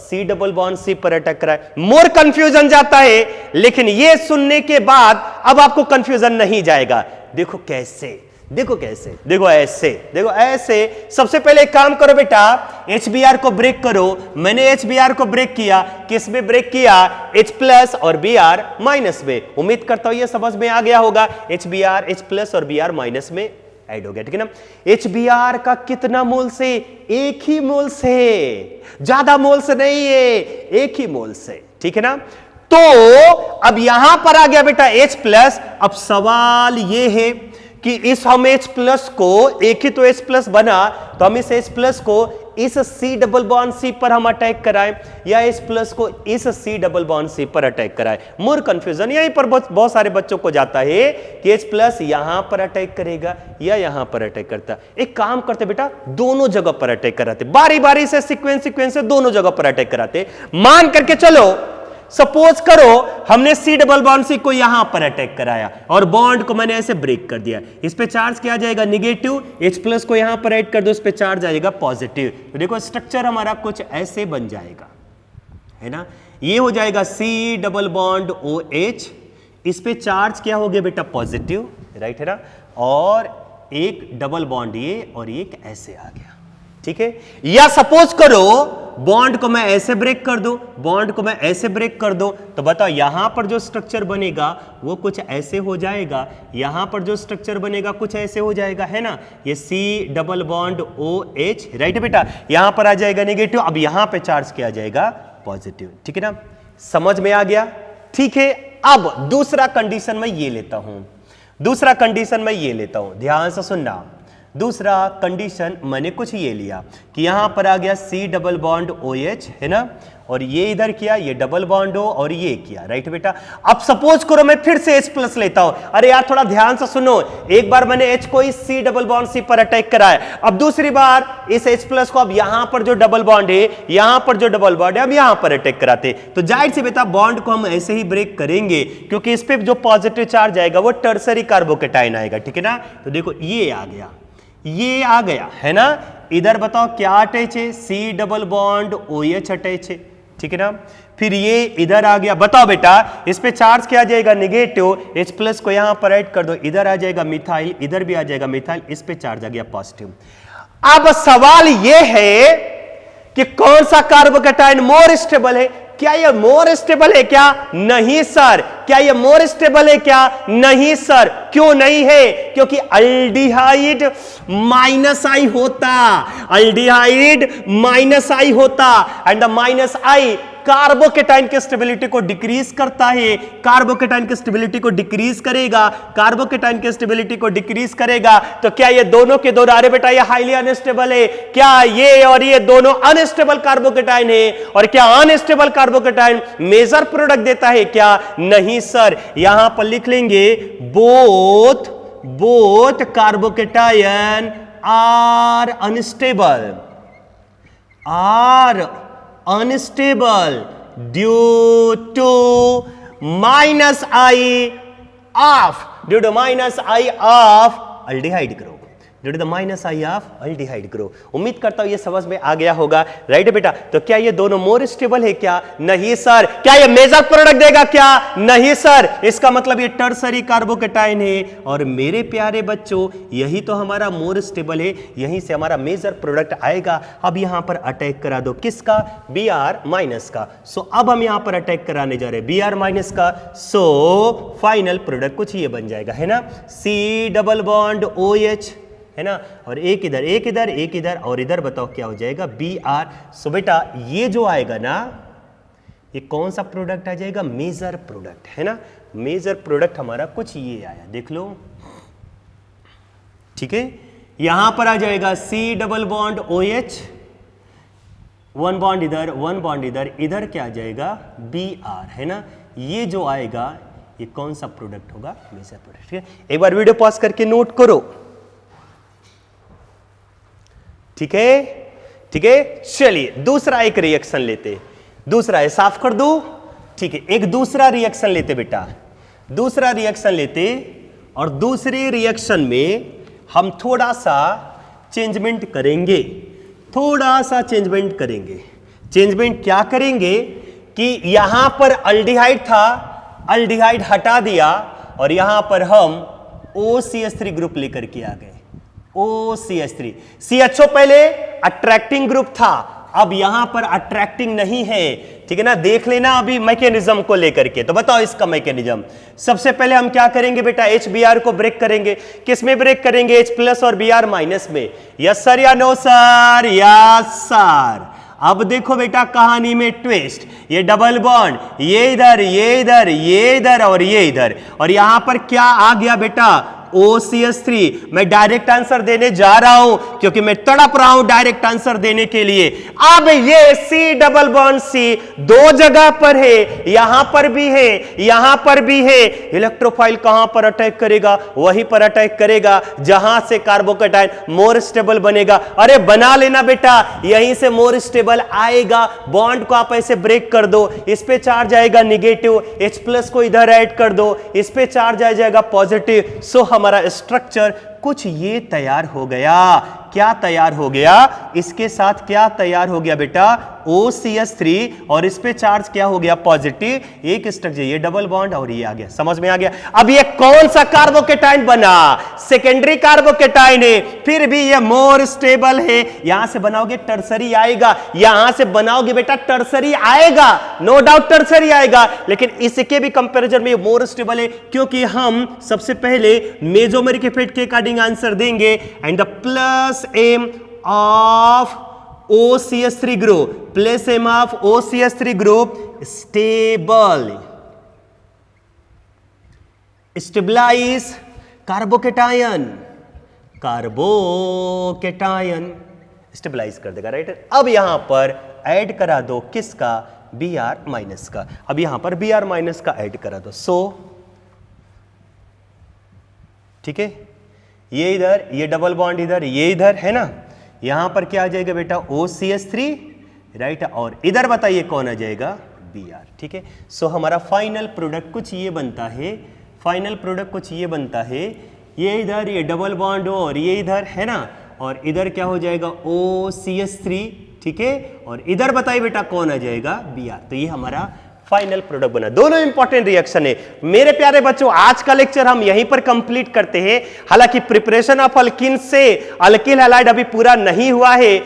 C डबल बॉन्ड C पर अटैक कराए? मोर कंफ्यूजन जाता है, लेकिन ये सुनने के बाद अब आपको कंफ्यूजन नहीं जाएगा। देखो कैसे, देखो कैसे, देखो ऐसे, देखो ऐसे। सबसे पहले एक काम करो बेटा, HBr को ब्रेक करो। मैंने HBr को ब्रेक किया, किस में ब्रेक किया? H प्लस और Br माइनस में। उम्मीद करता हूं ये समझ में आ गया होगा। HBr H प्लस और Br माइनस में ऐड हो गया, ठीक है ना। HBr का कितना मोल से? 1 ही मोल से, ज्यादा मोल से नहीं है, 1 ही मोल से, ठीक है ना। तो अब यहां पर आ गया बेटा H प्लस। अब सवाल ये है कि इस हम H प्लस को, एक ही तो H प्लस बना, तो हम इस H प्लस को इस C डबल बॉन्ड C पर हम अटैक कराएं या H प्लस को इस C डबल बॉन्ड C पर अटैक कराएं। मोर कंफ्यूजन यहीं पर बहुत सारे बच्चों को जाता है कि H प्लस यहां पर अटैक करेगा या यहां पर अटैक करता। एक काम करते बेटा, दोनों जगह पर अटैक कराते, बारी बारी से सीक्वेंस से दोनों जगह पर अटैक कराते। मान करके चलो, सपोज करो हमने C डबल बॉन्ड C को यहां पर अटैक कराया और बॉन्ड को मैंने ऐसे ब्रेक कर दिया। इस पे चार्ज क्या आ जाएगा, निगेटिव। H प्लस को यहां पर ऐड कर दो, इस पे चार्ज आ जाएगा पॉजिटिव। तो देखो स्ट्रक्चर हमारा कुछ ऐसे बन जाएगा, है ना। ये हो जाएगा C डबल बॉन्ड OH, इस पे चार्ज क्या हो गया बेटा, पॉजिटिव, राइट है ना। और एक डबल बॉन्ड ये और एक ऐसे आ गया, ठीक है। या सपोज करो बॉन्ड को मैं ऐसे ब्रेक कर दूं, बॉन्ड को मैं ऐसे ब्रेक कर दूं, तो बताओ यहां पर जो स्ट्रक्चर बनेगा वो कुछ ऐसे हो जाएगा, यहां पर जो स्ट्रक्चर बनेगा कुछ ऐसे हो जाएगा, है ना। ये C double bond OH, right बेटा, यहां पर आ जाएगा नेगेटिव, अब यहां पे चार्ज किया जाएगा पॉजिटिव, ठीक है ना। समझ में आ गया, ठीक है। अब दूसरा कंडीशन मैं ये लेता हूं, दूसरा कंडीशन मैं ये लेता हूं, ध्यान से सुनना। दूसरा कंडीशन मैंने कुछ ये लिया कि यहां पर आ गया C डबल बॉन्ड OH, है ना, और ये इधर किया, ये डबल बॉन्ड हो और ये किया, राइट बेटा। अब सपोज करो मैं फिर से H प्लस लेता हूं। अरे यार थोड़ा ध्यान से सुनो, एक बार मैंने H को इस C डबल बॉन्ड C पर अटैक कराया, अब दूसरी बार इस H प्लस को, अब यहां पर जो डबल बॉन्ड है, यहां पर जो डबल बॉन्ड है, अब यहां पर अटैक कराते। तो जाहिर सी बेटा बॉन्ड को हम ऐसे ही ब्रेक करेंगे, क्योंकि इस पे जो पॉजिटिव चार्ज आएगा वो टर्सरी कार्बोकेटाइन आएगा, ठीक है ना। तो देखो ये आ गया, ये आ गया, है ना। इधर बताओ क्या अटैच है, C double bond OH attach है, ठीक है ना। फिर ये इधर आ गया, बताओ बेटा इस पे चार्ज क्या आ जाएगा, नेगेटिव। H प्लस को यहां पर ऐड कर दो, इधर आ जाएगा मिथाइल, इधर भी आ जाएगा मिथाइल, इस पे चार्ज आ गया पॉजिटिव। अब सवाल ये है कि कौन सा कार्बोकेटाइन मोर स्टेबल है। क्या ये मोर स्टेबल है क्या, नहीं सर। क्या ये मोर स्टेबल है क्या, नहीं सर। क्यों नहीं है, क्योंकि अल्डिहाइड माइनस आई होता, अल्डिहाइड माइनस आई होता, and the minus I carbocation की स्टेबिलिटी को डिक्रीज करता है, कार्बोकेटाइन की स्टेबिलिटी को डिक्रीज करेगा, कार्बोकेटाइन की स्टेबिलिटी को डिक्रीज करेगा। तो क्या ये दोनों के दोनों, अरे बेटा ये हाईली अनस्टेबल है, क्या ये और ये दोनों अनस्टेबल कार्बोकेटाइन है, और क्या अनस्टेबल कार्बोकेटाइन मेजर प्रोडक्ट देता है क्या, नहीं सर। यहां पर लिख लेंगे both carbocation are unstable, are unstable due to minus I of aldehyde group, due to the minus I of aldehyde group. उम्मीद करता हूं ये समझ में आ गया होगा, राइट बेटा। तो क्या ये दोनों मोर स्टेबल है क्या, नहीं सर। क्या ये मेजर प्रोडक्ट देगा क्या, नहीं सर। इसका मतलब ये टर्सरी कार्बोकेटाइन है, और मेरे प्यारे बच्चों यही तो हमारा मोर स्टेबल है, यहीं से हमारा मेजर प्रोडक्ट आएगा। अब यहां पर अटैक करा दो, किसका, Br माइनस का। सो अब हम यहां पर अटैक कराने जा रहे हैं Br माइनस का। सो फाइनल प्रोडक्ट कुछ ये बन जाएगा, है ना, C डबल बॉन्ड OH, है ना, और एक इधर एक इधर एक इधर, और इधर बताओ क्या हो जाएगा, Br। सो बेटा ये जो आएगा ना, ये कौन सा प्रोडक्ट आ जाएगा, मेजर प्रोडक्ट, है ना। मेजर प्रोडक्ट हमारा कुछ ये आया, देख लो, ठीक है। यहां पर आ जाएगा C double bond OH, one bond इधर वन बॉन्ड इधर, इधर क्या आ जाएगा Br, है ना। ये जो आएगा ये कौन सा प्रोडक्ट होगा, मेजर प्रोडक्ट, ठीक है। एक बार वीडियो पॉज करके नोट करो, ठीक है, ठीक है। चलिए दूसरा एक रिएक्शन लेते, दूसरा है, साफ कर दो, ठीक है। एक दूसरा रिएक्शन लेते बेटा, दूसरा रिएक्शन लेते, और दूसरे रिएक्शन में हम थोड़ा सा चेंजमेंट करेंगे, थोड़ा सा चेंजमेंट करेंगे। चेंजमेंट क्या करेंगे कि यहां पर अल्डिहाइड था, अल्डिहाइड हटा दिया, और यहां पर हम OCH3 ग्रुप लेकर के आ गए, OCH3। CHO पहले अट्रैक्टिंग ग्रुप था, अब यहां पर अट्रैक्टिंग नहीं है, ठीक है ना। देख लेना अभी मैकेनिज्म को लेकर के। तो बताओ इसका मैकेनिज्म। सबसे पहले हम क्या करेंगे बेटा, HBr को ब्रेक करेंगे। किस में ब्रेक करेंगे, H प्लस और Br माइनस में। यस सर या नो सर, यस सर। अब देखो बेटा कहानी में ट्विस्ट, ये डबल बॉन्ड, ये इधर ये इधर ये इधर और ये इधर, और यहां पर क्या आ गया बेटा, OCS3। मैं डायरेक्ट आंसर देने जा रहा हूं क्योंकि मैं तड़प रहा हूं डायरेक्ट आंसर देने के लिए। अब ये C डबल बॉन्ड C दो जगह पर है, यहां पर भी है, यहां पर भी है। इलेक्ट्रोफाइल कहां पर अटैक करेगा? वहीं पर अटैक करेगा जहां से कार्बोकेटाइन मोर स्टेबल बनेगा। अरे बना लेना बेटा, यहीं से मोर स्टेबल आएगा। बॉन्ड को आप ऐसे ब्रेक कर दो, इस पे चार्ज आएगा निगेटिव, H+ को इधर ऐड कर दो, इस पे चार्ज आ जाएगा पॉजिटिव। सो हमारा स्ट्रक्चर कुछ ये तैयार हो गया। क्या तैयार हो गया? इसके साथ क्या तैयार हो गया बेटा? OCS3 और इस पे चार्ज क्या हो गया? पॉजिटिव। एक स्ट्रक्चर, ये डबल बॉन्ड और ये आ गया। समझ में आ गया? अब ये कौन सा कार्बोकेटाइन बना? सेकेंडरी कार्बोकेटाइन है, फिर भी ये मोर स्टेबल है। यहां से बनाओगे टर्सरी आएगा, यहां से बनाओगे बेटा टर्सरी आएगा, नो डाउट टर्सरी आएगा, लेकिन इसके भी कंपैरिजन में मोर स्टेबल है क्योंकि हम सबसे पहले मेसोमेरिक इफेक्ट के अकॉर्डिंग आंसर देंगे। And the plus M of OCS3 group, plus M of OCS3 group stable, stabilize carbocation, carbocation stabilize कर देगा, राइट। अब यहां पर ऐड करा दो किसका? Br- का। अब यहां पर Br- का ऐड करा दो। सो ठीक है, ये इधर, ये डबल बॉन्ड इधर, ये इधर है ना। यहां पर क्या आ जाएगा बेटा? OCS3, right. और इधर बताइए कौन आ जाएगा? Br, ठीक है। सो हमारा फाइनल प्रोडक्ट कुछ ये बनता है, फाइनल प्रोडक्ट कुछ ये बनता है। ये इधर ये डबल बॉन्ड हो और ये इधर है ना, और इधर क्या हो जाएगा? OCS3, ठीक है। और इधर बताइए बेटा कौन आ जाएगा? Br। तो ये हमारा फाइनल प्रोडक्ट बना। दोनों इंपॉर्टेंट रिएक्शन है मेरे प्यारे बच्चों। आज का लेक्चर हम यहीं पर कंप्लीट करते हैं। हालांकि प्रिपरेशन ऑफ अल्किन से अल्किल हैलाइड अभी पूरा नहीं हुआ है,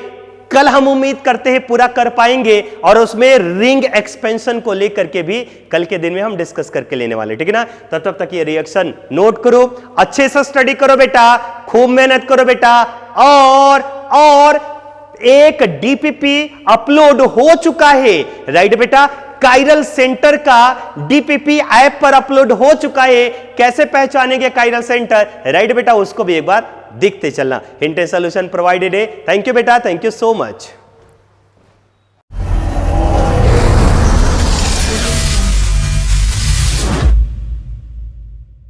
कल हम उम्मीद करते हैं पूरा कर पाएंगे, और उसमें रिंग एक्सपेंशन को लेकर के भी कल के दिन में हम डिस्कस करके लेने वाले, ठीक है ना। तब तक ये रिएक्शन नोट करो, अच्छे से स्टडी करो बेटा, खूब मेहनत करो बेटा। और एक डीपीपी अपलोड हो चुका है, राइट बेटा। काइरल सेंटर का डीपीपी ऐप पर अपलोड हो चुका है। कैसे पहचानेंगे काइरल सेंटर, राइट बेटा, उसको भी एक बार देखते चलना। हिंट एंड सॉल्यूशन प्रोवाइडेड है। थैंक यू बेटा, थैंक यू सो मच।